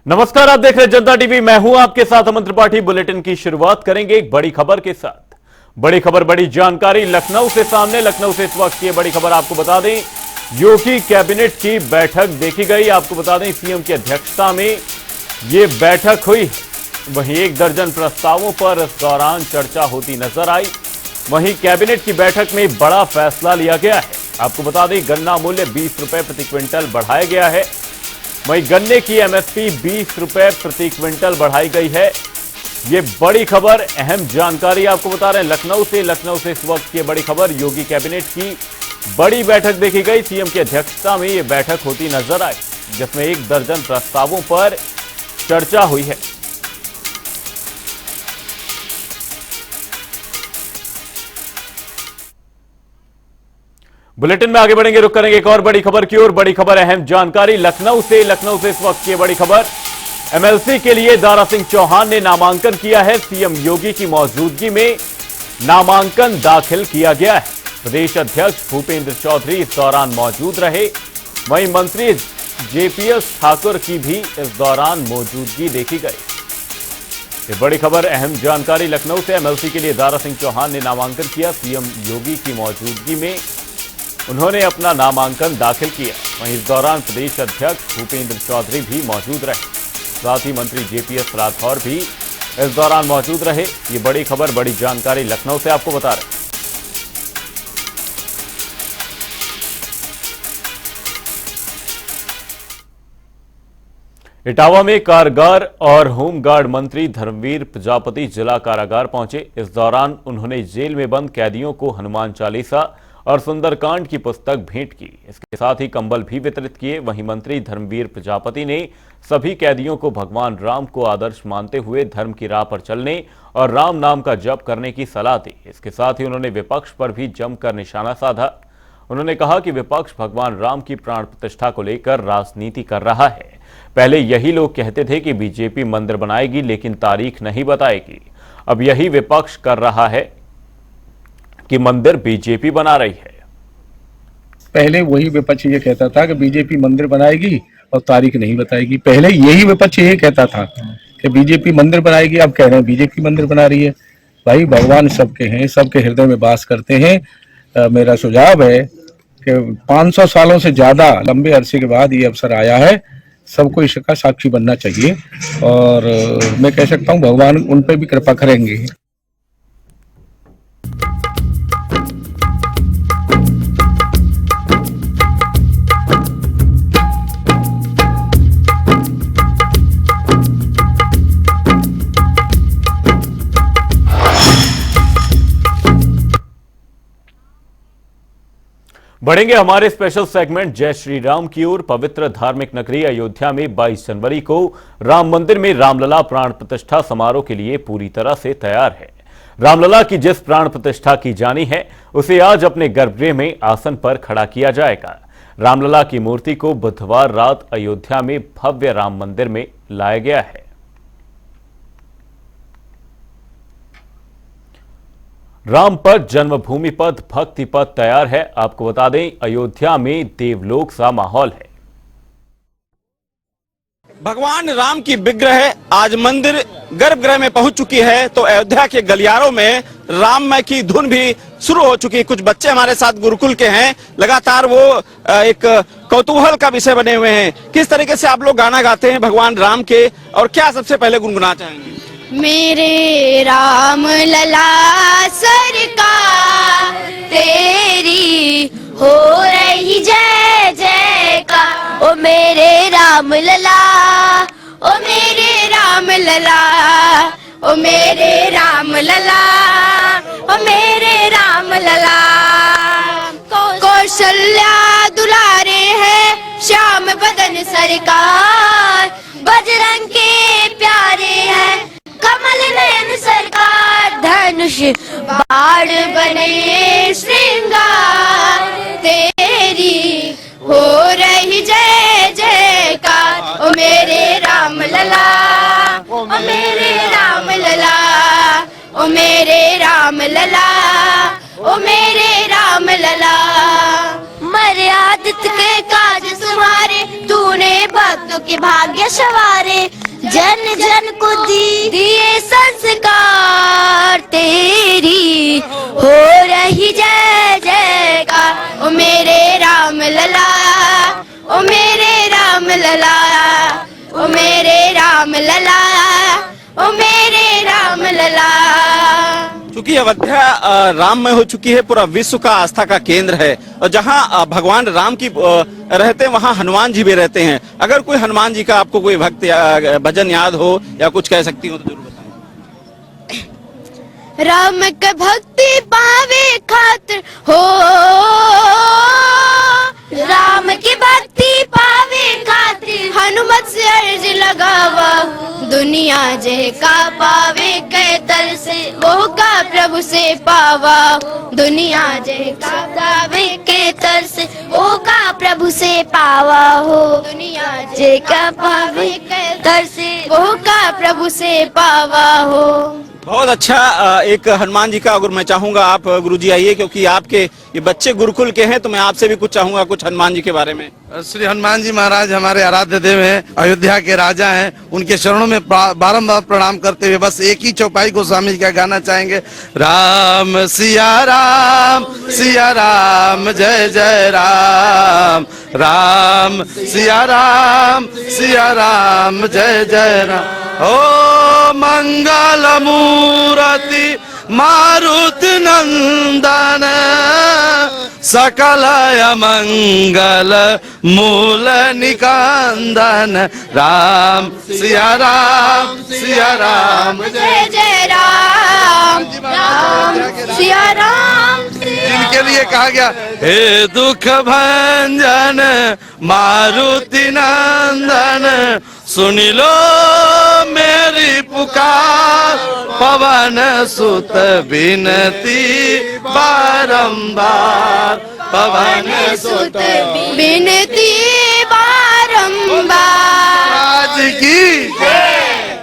नमस्कार, आप देख रहे हैं जनता टीवी। मैं हूं आपके साथ अमन त्रिपाठी। बुलेटिन की शुरुआत करेंगे एक बड़ी खबर के साथ। बड़ी खबर, बड़ी जानकारी लखनऊ से सामने। लखनऊ से इस वक्त की बड़ी खबर आपको बता दें, योगी कैबिनेट की बैठक देखी गई। आपको बता दें, सीएम की अध्यक्षता में यह बैठक हुई। वहीं 1 दर्जन प्रस्तावों पर इस दौरान चर्चा होती नजर आई। वहीं कैबिनेट की बैठक में बड़ा फैसला लिया गया है। आपको बता दें, गन्ना मूल्य 20 रुपए प्रति क्विंटल बढ़ाया गया है। वहीं गन्ने की एमएसपी 20 रुपए प्रति क्विंटल बढ़ाई गई है। ये बड़ी खबर, अहम जानकारी आपको बता रहे हैं लखनऊ से इस वक्त की बड़ी खबर। योगी कैबिनेट की बड़ी बैठक देखी गई। सीएम की अध्यक्षता में यह बैठक होती नजर आई, जिसमें 1 दर्जन प्रस्तावों पर चर्चा हुई है। बुलेटिन में आगे बढ़ेंगे, रुक करेंगे एक और बड़ी खबर की ओर। बड़ी खबर, अहम जानकारी लखनऊ से इस वक्त की बड़ी खबर। एमएलसी के लिए दारा सिंह चौहान ने नामांकन किया है। सीएम योगी की मौजूदगी में नामांकन दाखिल किया गया है। प्रदेश अध्यक्ष भूपेंद्र चौधरी इस दौरान मौजूद रहे। वहीं मंत्री जेपीएस ठाकुर की भी इस दौरान मौजूदगी देखी गई। ये बड़ी खबर, अहम जानकारी लखनऊ से। एमएलसी के लिए दारा सिंह चौहान ने नामांकन किया। सीएम योगी की मौजूदगी में उन्होंने अपना नामांकन दाखिल किया। वहीं इस दौरान प्रदेश अध्यक्ष भूपेंद्र चौधरी भी मौजूद रहे। साथ ही मंत्री जेपीएस राठौर भी इस दौरान मौजूद रहे। ये बड़ी खबर, बड़ी जानकारी लखनऊ से आपको बता रहे। इटावा में कारागार और होमगार्ड मंत्री धर्मवीर प्रजापति जिला कारागार पहुंचे। इस दौरान उन्होंने जेल में बंद कैदियों को हनुमान चालीसा और सुंदरकांड की पुस्तक भेंट की। इसके साथ ही कंबल भी वितरित किए। वहीं मंत्री धर्मवीर प्रजापति ने सभी कैदियों को भगवान राम को आदर्श मानते हुए धर्म की राह पर चलने और राम नाम का जप करने की सलाह दी। इसके साथ ही उन्होंने विपक्ष पर भी जमकर निशाना साधा। उन्होंने कहा कि विपक्ष भगवान राम की प्राण प्रतिष्ठा को लेकर राजनीति कर रहा है। पहले यही लोग कहते थे कि बीजेपी मंदिर बनाएगी लेकिन तारीख नहीं बताएगी। अब यही विपक्ष कर रहा है कि मंदिर बीजेपी बना रही है। पहले वही विपक्ष ये कहता था कि बीजेपी मंदिर बनाएगी और तारीख नहीं बताएगी। पहले यही विपक्ष ये कहता था कि बीजेपी मंदिर बनाएगी, अब कह रहे हैं बीजेपी मंदिर बना रही है। भाई, भगवान सबके हैं, सबके हृदय में वास करते हैं। मेरा सुझाव है कि 500 सालों से ज्यादा लंबे अरसे के बाद ये अवसर आया है। सबको इसका साक्षी बनना चाहिए और मैं कह सकता हूँ भगवान उन पर भी कृपा करेंगे। बढ़ेंगे हमारे स्पेशल सेगमेंट जय श्री राम की ओर। पवित्र धार्मिक नगरी अयोध्या में 22 जनवरी को राम मंदिर में रामलला प्राण प्रतिष्ठा समारोह के लिए पूरी तरह से तैयार है। रामलला की जिस प्राण प्रतिष्ठा की जानी है, उसे आज अपने गर्भगृह में आसन पर खड़ा किया जाएगा। रामलला की मूर्ति को बुधवार रात अयोध्या में भव्य राम मंदिर में लाया गया है। राम पथ, जन्मभूमि पथ, भक्ति पथ तैयार है। आपको बता दें, अयोध्या में देवलोक सा माहौल है। भगवान राम की विग्रह आज मंदिर गर्भगृह में पहुंच चुकी है, तो अयोध्या के गलियारों में राममय की धुन भी शुरू हो चुकी है। कुछ बच्चे हमारे साथ गुरुकुल के हैं, लगातार वो एक कौतूहल का विषय बने हुए हैं। किस तरीके से आप लोग गाना गाते हैं भगवान राम के, और क्या सबसे पहले गुनगुना चाहेंगे? मेरे राम लला सरकार तेरी हो रही जय जयकार। ओ मेरे राम लला, ओ मेरे राम लला, ओ मेरे राम लला, ओ मेरे राम लला। कौशल्या दुलारे हैं श्याम बदन सरकार, बजरंग के प्यारे हैं कमल नयन सरकार। धनुष बाण बने श्रृंगार तेरी हो रही जय जयकार। ओ मेरे राम लला, ओ मेरे राम लला, ओ मेरे राम लला, ओ मेरे राम लला। मर्यादित के काज तुम्हारे, तूने भक्तों के भाग्य सवारे। जन जन को दिए संस्कार तेरी हो रही जय जयकार। ओ मेरे राम लला, ओ मेरे राम लला, ओ मेरे राम लला, ओ मेरे राम लला। चूंकि अयोध्या राममय हो चुकी है, पूरा विश्व का आस्था का केंद्र है और जहां भगवान राम की रहते हैं वहां हनुमान जी भी रहते हैं। अगर कोई हनुमान जी का आपको कोई भक्त या भजन याद हो या कुछ कह सकती हो तो जरूर बताएं। राम के भक्ति पावे खातिर हो, राम की भक्ति पावे खातिर हनुमत से अर्ज लगावा। दुनिया जय का पावे के तर से वो का प्रभु से पावा। दुनिया जय का पावे के तर से वो का प्रभु से पावा हो। दुनिया जय का पावे के तर से वो का प्रभु से पावा हो। बहुत अच्छा। एक हनुमान जी का अगर मैं चाहूंगा आप गुरुजी आइए, क्योंकि आपके ये बच्चे गुरुकुल के हैं तो मैं आपसे भी कुछ चाहूंगा कुछ हनुमान जी के बारे में। श्री हनुमान जी महाराज हमारे आराध्य देव हैं, अयोध्या के राजा हैं। उनके चरणों में बारंबार प्रणाम करते हुए बस एक ही चौपाई गोस्वामी जी का गाना चाहेंगे। राम सिया राम जय जय राम, राम सिया राम जय जय राम। ओ मंगल मूर्ति मारुति नंदन, सकल मंगल मूल निकंदन। राम सिया राम जय जय राम, राम सिया राम। जिनके लिए कहा गया हे दुख भंजन मारुति नंदन, सुन लो मेरी पुकार, पवन सुत बिनती बारंबार, पवन सुत बिनती बारंबार। आज की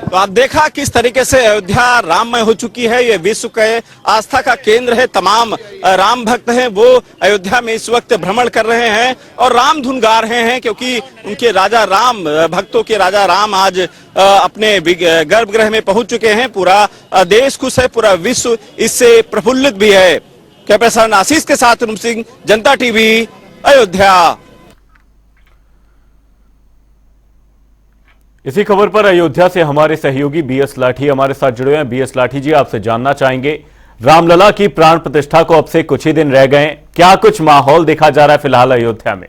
तो आप देखा किस तरीके से अयोध्या राममय हो चुकी है। ये विश्व के आस्था का केंद्र है। तमाम राम भक्त हैं वो अयोध्या में इस वक्त भ्रमण कर रहे हैं और राम धुन गा रहे हैं, क्योंकि उनके राजा राम, भक्तों के राजा राम आज अपने गर्भगृह में पहुंच चुके हैं। पूरा देश खुश है, पूरा विश्व इससे प्रफुल्लित भी है। कैमरा आशीष के साथ रूम सिंह, जनता टीवी, अयोध्या। इसी खबर पर अयोध्या से हमारे सहयोगी बीएस लाठी हमारे साथ जुड़े हैं। बीएस लाठी जी, आपसे जानना चाहेंगे, रामलला की प्राण प्रतिष्ठा को अब से कुछ ही दिन रह गए, क्या कुछ माहौल देखा जा रहा है फिलहाल अयोध्या में?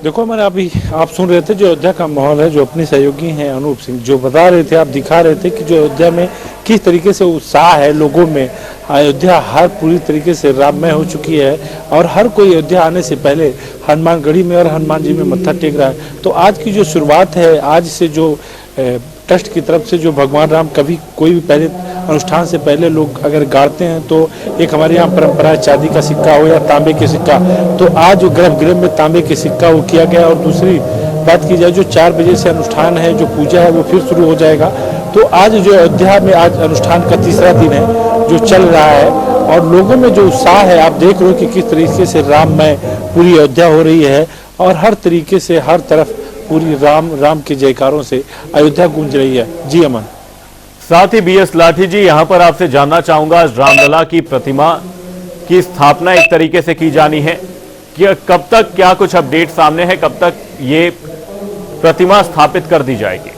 देखो, हमारे अभी आप सुन रहे थे जो अयोध्या का माहौल है, जो अपने सहयोगी हैं अनूप सिंह जो बता रहे थे, आप दिखा रहे थे कि जो अयोध्या में किस तरीके से उत्साह है लोगों में। अयोध्या हर पूरी तरीके से राममय हो चुकी है और हर कोई अयोध्या आने से पहले हनुमानगढ़ी में और हनुमान जी में मत्था टेक रहा है। तो आज की जो शुरुआत है, आज से जो ट्रस्ट की तरफ से जो भगवान राम कभी कोई भी पहले अनुष्ठान से पहले लोग अगर गाड़ते हैं तो एक हमारे यहाँ परंपरा है, चांदी का सिक्का हो या तांबे के सिक्का। तो आज जो गर्भगृह में तांबे के सिक्का वो किया गया। और दूसरी बात की जाए, जो 4 बजे से अनुष्ठान है, जो पूजा है वो फिर शुरू हो जाएगा। तो आज जो अयोध्या में आज अनुष्ठान का तीसरा दिन है जो चल रहा है और लोगों में जो उत्साह है, आप देख रहे हो कि किस तरीके से राममय पूरी अयोध्या हो रही है और हर तरीके से हर तरफ पूरी राम के जयकारों से अयोध्या गूंज रही है। जी अमन। साथ ही बीएस लाठी जी, यहां पर आपसे जानना चाहूंगा, रामलला की प्रतिमा की स्थापना एक तरीके से की जानी है कि कब तक, क्या कुछ अपडेट सामने है, कब तक ये प्रतिमा स्थापित कर दी जाएगी?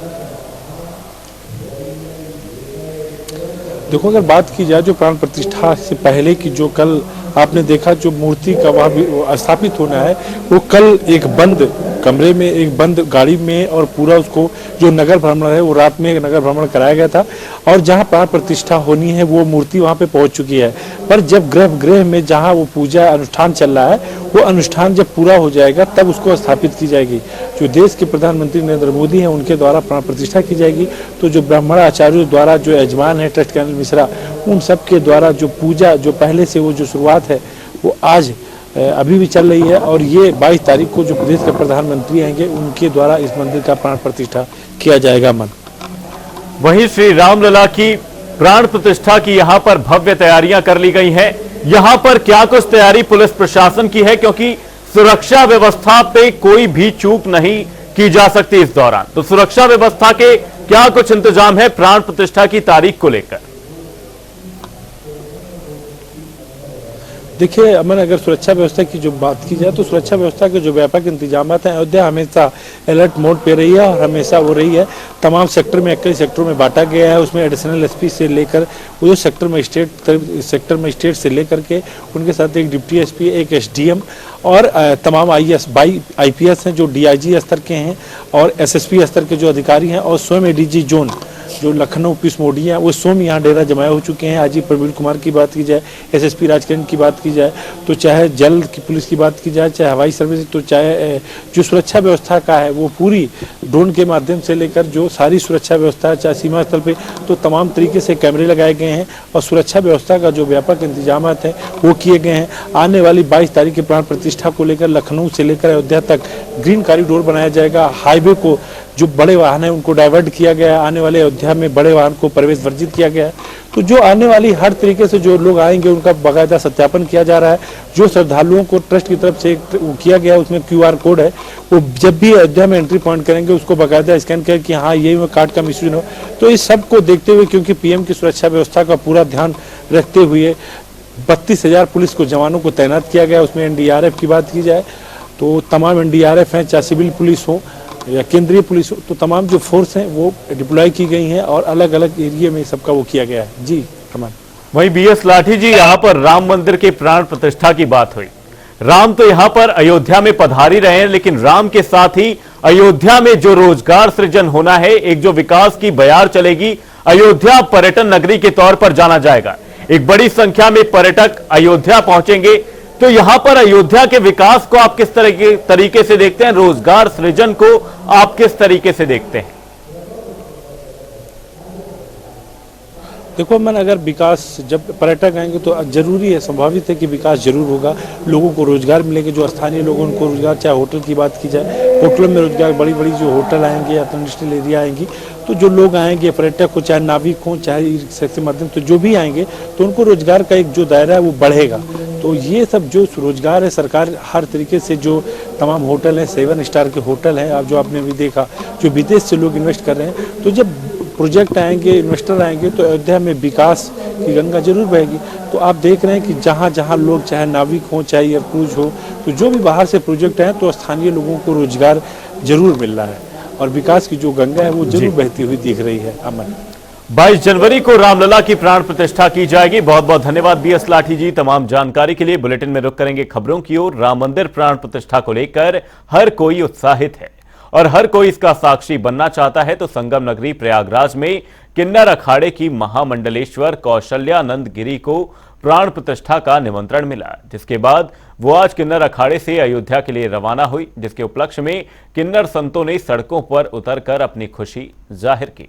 देखो, अगर बात की जाए जो प्राण प्रतिष्ठा से पहले की, जो कल आपने देखा जो मूर्ति का वहां स्थापित होना है, वो कल एक बंद कमरे में, एक बंद गाड़ी में और पूरा उसको जो नगर भ्रमण है वो रात में नगर भ्रमण कराया गया था। और जहां प्राण प्रतिष्ठा होनी है वो मूर्ति वहां पे पहुंच चुकी है। पर जब गर्भगृह में जहां वो पूजा अनुष्ठान चल रहा है, वो अनुष्ठान जब पूरा हो जाएगा तब उसको स्थापित की जाएगी। जो देश के प्रधानमंत्री नरेंद्र मोदी हैं उनके द्वारा प्राण प्रतिष्ठा की जाएगी। तो जो ब्राह्मण आचार्यों द्वारा, जो यजमान है ट्रस्ट के अनिल मिश्रा, उन सब के द्वारा जो पूजा, जो पहले से वो जो शुरुआत है वो आज अभी भी चल रही है। और ये 22 तारीख को जो प्रदेश के प्रधानमंत्री आएंगे उनके द्वारा इस मंदिर का प्राण प्रतिष्ठा किया जाएगा। मन वहीं श्री रामलला की प्राण प्रतिष्ठा की यहां पर भव्य तैयारियां कर ली गई हैं। यहां पर क्या कुछ तैयारी पुलिस प्रशासन की है, क्योंकि सुरक्षा व्यवस्था पे कोई भी चूक नहीं की जा सकती इस दौरान। तो सुरक्षा व्यवस्था के क्या कुछ इंतजाम है प्राण प्रतिष्ठा की तारीख को लेकर? देखिए अमन, अगर सुरक्षा व्यवस्था की जो बात की जाए तो सुरक्षा व्यवस्था के जो व्यापक इंतजाम हैं, अयोध्या हमेशा अलर्ट मोड पे रही है और हमेशा वो रही है। तमाम सेक्टर में 21 सेक्टरों में बांटा गया है। उसमें एडिशनल एसपी से लेकर वो जो सेक्टर मजिस्ट्रेट से लेकर के उनके साथ एक डिप्टी एसपी, एक एसडीएम और तमाम आईपीएस हैं जो डीआईजी स्तर के हैं और एसएसपी स्तर के जो अधिकारी हैं और स्वयं एडीजी जोन जो लखनऊ पीस मोडी हैं वो स्वयं यहाँ डेरा जमाए हो चुके हैं। आज ही प्रवीण कुमार की बात की जाए, एसएसपी राजकिरण की बात की जाए, तो चाहे जल की पुलिस की बात की जाए, चाहे हवाई सर्विस, तो चाहे जो सुरक्षा व्यवस्था का है वो पूरी ड्रोन के माध्यम से लेकर जो सारी सुरक्षा व्यवस्था है, चाहे सीमा स्थल पे, तो तमाम तरीके से कैमरे लगाए गए हैं और सुरक्षा व्यवस्था का जो व्यापक इंतजाम हैं वो किए गए हैं। आने वाली 22 तारीख की प्राण प्रतिष्ठा को लेकर लखनऊ से लेकर अयोध्या तक ग्रीन कॉरिडोर बनाया जाएगा। हाईवे को जो बड़े वाहन हैं उनको डाइवर्ट किया गया है। आने वाले अयोध्या में बड़े वाहन को प्रवेश वर्जित किया गया है। तो जो आने वाली हर तरीके से जो लोग आएंगे उनका बाकायदा सत्यापन किया जा रहा है। जो श्रद्धालुओं को ट्रस्ट की तरफ से किया गया है उसमें QR कोड है, वो जब भी अयोध्या में एंट्री पॉइंट करेंगे उसको बाकायदा स्कैन करें कि हाँ ये कार्ड का मिसयूज हो। तो इस सब को देखते हुए, क्योंकि पीएम की सुरक्षा व्यवस्था का पूरा ध्यान रखते हुए 32,000 पुलिस को जवानों को तैनात किया गया। उसमें एनडीआरएफ की बात की जाए तो तमाम एनडीआरएफ हैं, चाहे सिविल पुलिस हो या केंद्रीय पुलिस हो, तो तमाम जो फोर्स हैं वो डिप्लॉय की गई हैं और अलग अलग एरिया में सबका वो किया गया है। जी कमान। वहीं BS लाठी जी, यहां पर राम मंदिर के प्राण प्रतिष्ठा की बात हुई। राम तो यहां पर अयोध्या में पधारी रहे हैं, लेकिन राम के साथ ही अयोध्या में जो रोजगार सृजन होना है, एक जो विकास की बयार चलेगी, अयोध्या पर्यटन नगरी के तौर पर जाना जाएगा। एक बड़ी संख्या में पर्यटक अयोध्या पहुंचेंगे। तो यहां पर अयोध्या के विकास को आप किस तरीके से देखते हैं? रोजगार सृजन को आप किस तरीके से देखते हैं? देखो मन, अगर विकास, जब पर्यटक आएंगे तो जरूरी है, संभावित है कि विकास जरूर होगा। लोगों को रोजगार मिलेंगे, जो स्थानीय लोगों उनको रोजगार, चाहे होटल की बात की जाए, होटलों में रोजगार, बड़ी बड़ी जो होटल आएंगे या इंडस्ट्रियल एरिया आएंगी, तो जो लोग आएंगे पर्यटक हो, चाहे नाविक हो, चाहे ई रिक्शा के माध्यम, तो जो भी आएंगे तो उनको रोजगार का एक जो दायरा है वो बढ़ेगा। तो ये सब जो रोजगार है, सरकार हर तरीके से जो तमाम होटल हैं, 7 स्टार के होटल हैं, आप जो आपने भी देखा, जो विदेश से लोग इन्वेस्ट कर रहे हैं, तो जब प्रोजेक्ट आएंगे, इन्वेस्टर आएंगे, तो अयोध्या में विकास की गंगा जरूर बहेगी। तो आप देख रहे हैं कि जहाँ जहाँ लोग, चाहे नाविक हो, चाहे एयर क्रूज हो, तो जो भी बाहर से प्रोजेक्ट हैं तो स्थानीय लोगों को रोजगार जरूर मिल रहा है और विकास की जो गंगा है वो जरूर बहती हुई दिख रही है। अमन, 22 जनवरी को रामलला की प्राण प्रतिष्ठा की जाएगी। बहुत बहुत धन्यवाद BS लाठी जी तमाम जानकारी के लिए। बुलेटिन में रुक करेंगे खबरों की ओर। राम मंदिर प्राण प्रतिष्ठा को लेकर हर कोई उत्साहित है और हर कोई इसका साक्षी बनना चाहता है। तो संगम नगरी प्रयागराज में किन्नर अखाड़े की महामंडलेश्वर कौशल्यानंद गिरी को प्राण प्रतिष्ठा का निमंत्रण मिला, जिसके बाद वो आज किन्नर अखाड़े से अयोध्या के लिए रवाना हुई, जिसके उपलक्ष्य में किन्नर संतों ने सड़कों पर उतरकर अपनी खुशी जाहिर की।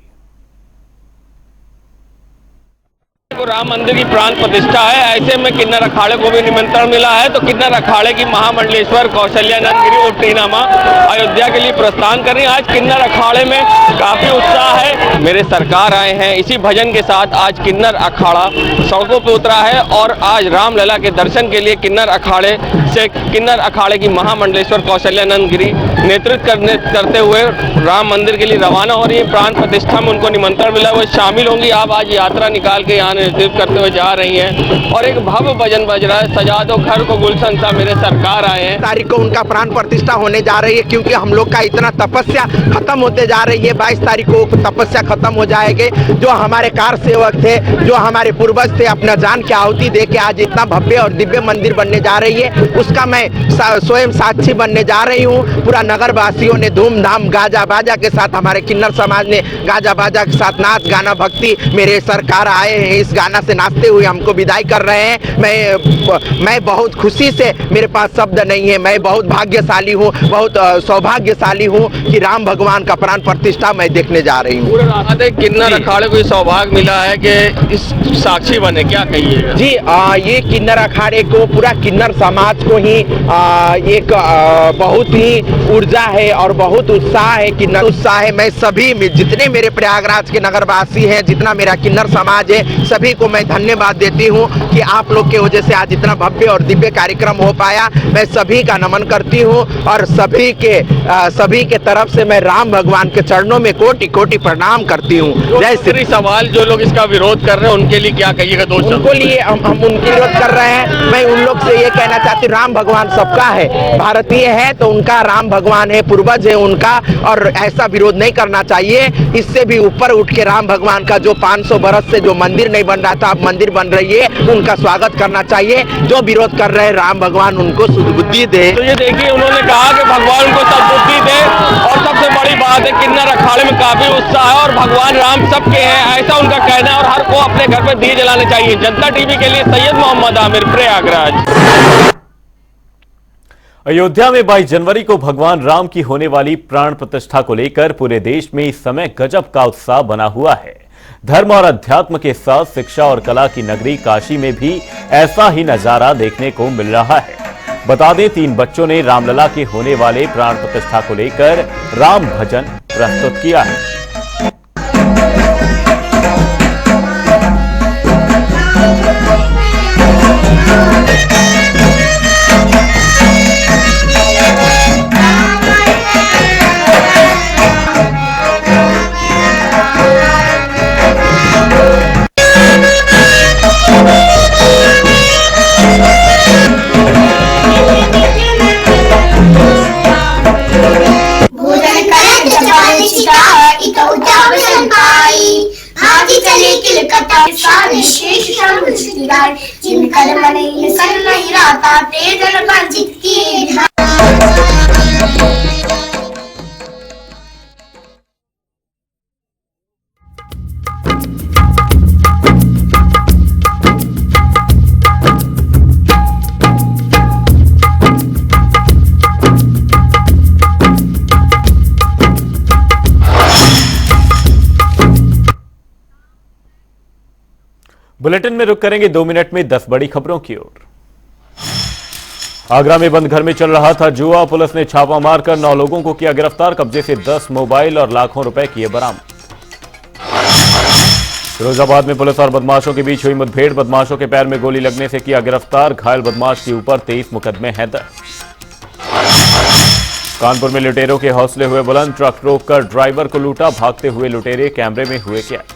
राम मंदिर की प्राण प्रतिष्ठा है, ऐसे में किन्नर अखाड़े को भी निमंत्रण मिला है। तो किन्नर अखाड़े की महामंडलेश्वर कौशल्यानंद गिरी और टीना मां अयोध्या के लिए प्रस्थान कर रही है। आज किन्नर अखाड़े में काफी उत्साह है। मेरे सरकार आए हैं, इसी भजन के साथ आज किन्नर अखाड़ा सड़कों पर उतरा है और आज रामलला के दर्शन के लिए किन्नर अखाड़े से किन्नर अखाड़े की महामंडलेश्वर कौशल्यानंद गिरी नेतृत्व करते हुए राम मंदिर के लिए रवाना हो रही है। प्राण प्रतिष्ठा में उनको निमंत्रण मिला, वो शामिल होंगी। आप आज यात्रा निकाल के यहाँ नेतृत्व करते हुए जा रही हैं और एक भव्य भजन बज रहा है, सजा दो घर को गुलशन सा मेरे सरकार आए हैं। तारीख को उनका प्राण प्रतिष्ठा होने जा रही है, क्योंकि हम लोग का इतना तपस्या खत्म होते जा रही है। 22 तारीख को तपस्या खत्म हो जाएगी। जो हमारे कार सेवक थे, जो हमारे पूर्वज थे, अपना जान की आहुति दे के आज इतना भव्य और दिव्य मंदिर बनने जा रही है, उसका मैं स्वयं साक्षी बनने जा रही हूँ। पूरा नगर वासियों ने धूमधाम गाजा बाजा के साथ, हमारे किन्नर समाज ने गाजा बाजा के साथ नाच गाना भक्ति, मेरे सरकार आए हैं इस गाना से नाचते हुए हमको विदाई कर रहे हैं। मैं बहुत खुशी से, मेरे पास शब्द नहीं है, मैं बहुत भाग्यशाली हूँ, बहुत सौभाग्यशाली हूँ कि राम भगवान का प्राण प्रतिष्ठा मैं देखने जा रही हूँ। किन्नर अखाड़े को सौभाग्य मिला है कि इस साक्षी बने, क्या कहिएगा? जी ये किन्नर अखाड़े को, पूरा किन्नर समाज को ही एक बहुत ही ऊर्जा है और बहुत उत्साह है, किन्नर उत्साह है। मैं सभी जितने मेरे प्रयागराज के नगरवासी हैं, जितना मेरा किन्नर समाज है, सभी को मैं धन्यवाद देती हूँ कि आप लोग के वजह से आज इतना भव्य और दिव्य कार्यक्रम हो पाया। मैं सभी का नमन करती हूँ और सभी के तरफ से मैं राम भगवान के चरणों में कोटि कोटि प्रणाम करती हूँ। जय श्री। सवाल जो लोग इसका विरोध कर रहे हैं उनके लिए क्या कहिएगा? दो उनको लिए हम उनकी विरोध कर रहे हैं। मैं उन लोग से ये कहना चाहती हूँ, राम भगवान सबका है, भारतीय है तो उनका राम भगवान है, पूर्वज है उनका, और ऐसा विरोध नहीं करना चाहिए। इससे भी ऊपर उठ के राम भगवान का जो 500 बरस से जो मंदिर नहीं बन रहा था, अब मंदिर बन रही है, उनका स्वागत करना चाहिए। जो विरोध कर रहे हैं, राम भगवान उनको सुबुद्धि दे। तो ये देखिए, उन्होंने कहा कि भगवान उनको सद्बुद्धि दे, और सबसे बड़ी बात है किन्नर अखाड़े में काफी उत्साह है और भगवान राम सबके हैं, ऐसा उनका कहना है, और हर को अपने घर पे दिए जलाने चाहिए। जनता टीवी के लिए सैयद मोहम्मद आमिर, प्रयागराज। अयोध्या में 22 जनवरी को भगवान राम की होने वाली प्राण प्रतिष्ठा को लेकर पूरे देश में इस समय गजब का उत्साह बना हुआ है। धर्म और अध्यात्म के साथ शिक्षा और कला की नगरी काशी में भी ऐसा ही नजारा देखने को मिल रहा है। बता दें, 3 बच्चों ने रामलला के होने वाले प्राण प्रतिष्ठा को लेकर राम भजन प्रस्तुत किया है। बुलेटिन में रुक करेंगे 2 मिनट में 10 बड़ी खबरों की ओर। आगरा में बंद घर में चल रहा था जुआ, पुलिस ने छापा मारकर 9 लोगों को किया गिरफ्तार। कब्जे से 10 मोबाइल और लाखों रुपए किए बरामद। फिरोजाबाद में पुलिस और बदमाशों के बीच हुई मुठभेड़, बदमाशों के पैर में गोली लगने से किया गिरफ्तार। घायल बदमाश के ऊपर 23 मुकदमे हैं दर्ज। कानपुर में लुटेरों के हौसले हुए बुलंद, ट्रक रोककर ड्राइवर को लूटा, भागते हुए लुटेरे कैमरे में हुए कैद।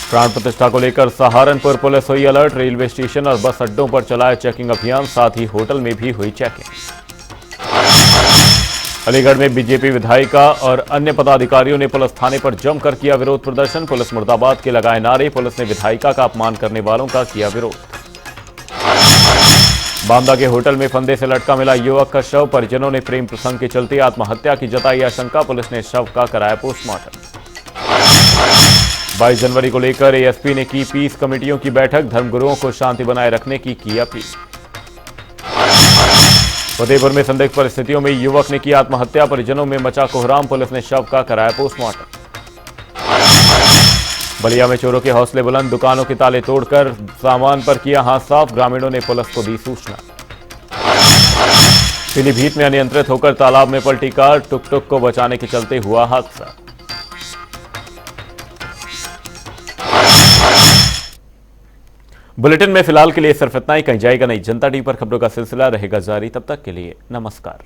प्राण प्रतिष्ठा को लेकर सहारनपुर पुलिस हुई अलर्ट, रेलवे स्टेशन और बस अड्डों पर चलाया चेकिंग अभियान, साथ ही होटल में भी हुई चेकिंग। अलीगढ़ में बीजेपी विधायिका और अन्य पदाधिकारियों ने पुलिस थाने पर जमकर किया विरोध प्रदर्शन, पुलिस मुर्दाबाद के लगाए नारे, पुलिस ने विधायिका का अपमान करने वालों का किया विरोध। बांदा के होटल में फंदे से लटका मिला युवक का शव, परिजनों ने प्रेम प्रसंग के चलते आत्महत्या की जताई आशंका, पुलिस ने शव का कराया पोस्टमार्टम। 22 जनवरी को लेकर एएसपी ने की पीस कमेटियों की बैठक, धर्मगुरुओं को शांति बनाए रखने की अपील। फतेहपुर में संदिग्ध परिस्थितियों में युवक ने की आत्महत्या, परिजनों में मचा कोहराम, पुलिस ने शव का कराया पोस्टमार्टम। बलिया में चोरों के हौसले बुलंद, दुकानों के ताले तोड़कर सामान पर किया हाथ साफ, ग्रामीणों ने पुलिस को दी सूचना। पीलीभीत में अनियंत्रित होकर तालाब में पलटी कार, टुक को बचाने के चलते हुआ हादसा। बुलेटिन में फिलहाल के लिए सिर्फ इतना ही, कहीं जाएगा नहीं। जनता टीवी पर खबरों का सिलसिला रहेगा जारी, तब तक के लिए नमस्कार।